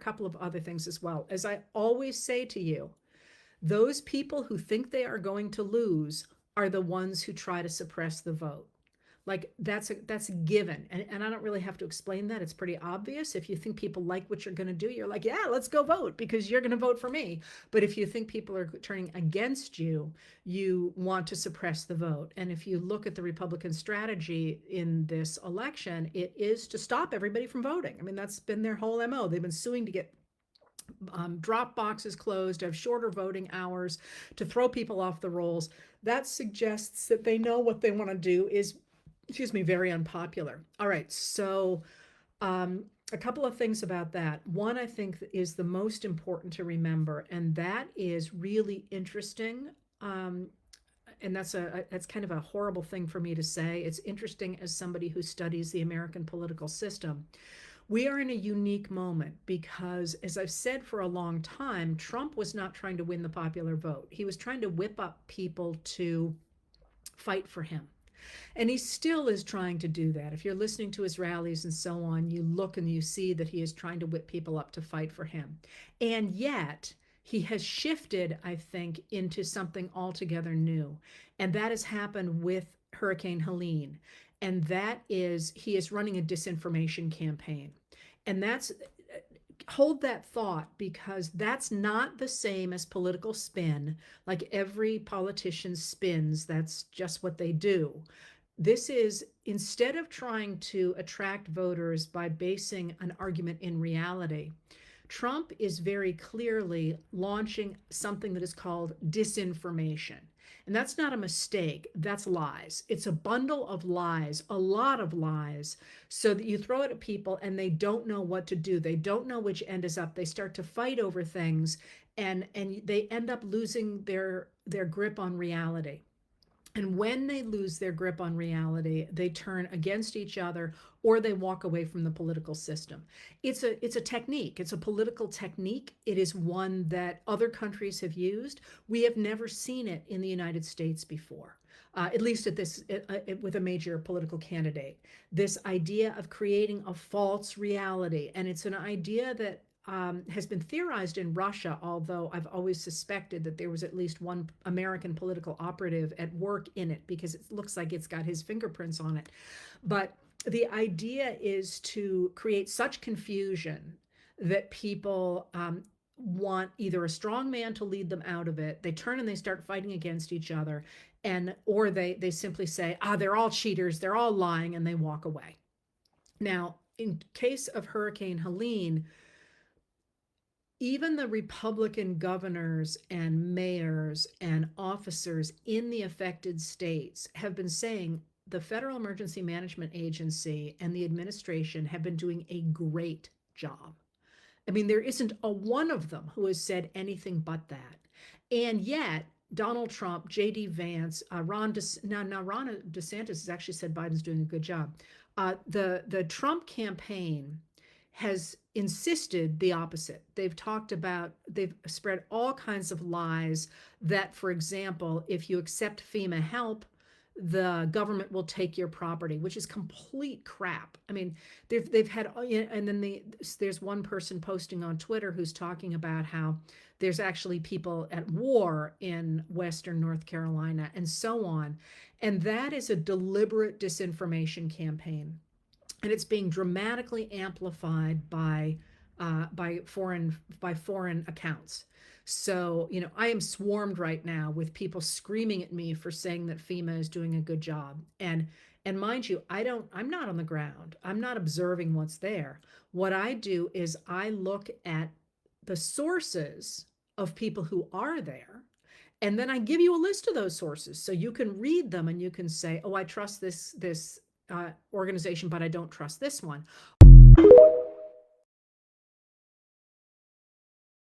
couple of other things as well. As I always say to you, those people who think they are going to lose are the ones who try to suppress the vote. Like that's a given. And I don't really have to explain that. It's pretty obvious. If you think people like what you're going to do, you're like, yeah, let's go vote because you're going to vote for me. But if you think people are turning against you, you want to suppress the vote. And if you look at the Republican strategy in this election, it is to stop everybody from voting. I mean, that's been their whole MO. They've been suing to get drop boxes closed, to have shorter voting hours, to throw people off the rolls. That suggests that they know what they want to do is, excuse me, very unpopular. All right, so a couple of things about that. One, I think, is the most important to remember, and that is really interesting. And that's kind of a horrible thing for me to say. It's interesting as somebody who studies the American political system. We are in a unique moment because, as I've said for a long time, Trump was not trying to win the popular vote. He was trying to whip up people to fight for him. And he still is trying to do that. If you're listening to his rallies and so on, you look and you see that he is trying to whip people up to fight for him. And yet, he has shifted, I think, into something altogether new. And that has happened with Hurricane Helene. And that is, he is running a disinformation campaign. And that's, hold that thought, because that's not the same as political spin. Like every politician spins, that's just what they do. This is, instead of trying to attract voters by basing an argument in reality, Trump is very clearly launching something that is called disinformation. And that's not a mistake. That's lies. It's a bundle of lies, a lot of lies, so that you throw it at people and they don't know what to do. They don't know which end is up. They start to fight over things, and they end up losing their grip on reality. And when they lose their grip on reality, they turn against each other or they walk away from the political system. It's a technique. It's a political technique. It is one that other countries have used. We have never seen it in the United States before. At least with a major political candidate, this idea of creating a false reality. And it's an idea that has been theorized in Russia, although I've always suspected that there was at least one American political operative at work in it, because it looks like it's got his fingerprints on it. But the idea is to create such confusion that people want either a strong man to lead them out of it. They turn and they start fighting against each other, or they simply say, they're all cheaters, they're all lying, and they walk away. Now, in case of Hurricane Helene, even the Republican governors and mayors and officers in the affected states have been saying the Federal Emergency Management Agency and the administration have been doing a great job. I mean, there isn't a one of them who has said anything but that. And yet, Donald Trump, J.D. Vance, Ron DeSantis has actually said Biden's doing a good job. The Trump campaign has insisted the opposite. They've spread all kinds of lies that, for example, if you accept FEMA help, the government will take your property, which is complete crap. I mean, they've had, and then there's one person posting on Twitter who's talking about how there's actually people at war in Western North Carolina and so on. And that is a deliberate disinformation campaign. And it's being dramatically amplified by foreign accounts. So, I am swarmed right now with people screaming at me for saying that FEMA is doing a good job. And mind you, I'm not on the ground. I'm not observing what's there. What I do is I look at the sources of people who are there, and then I give you a list of those sources so you can read them and you can say, I trust this organization, but I don't trust this one.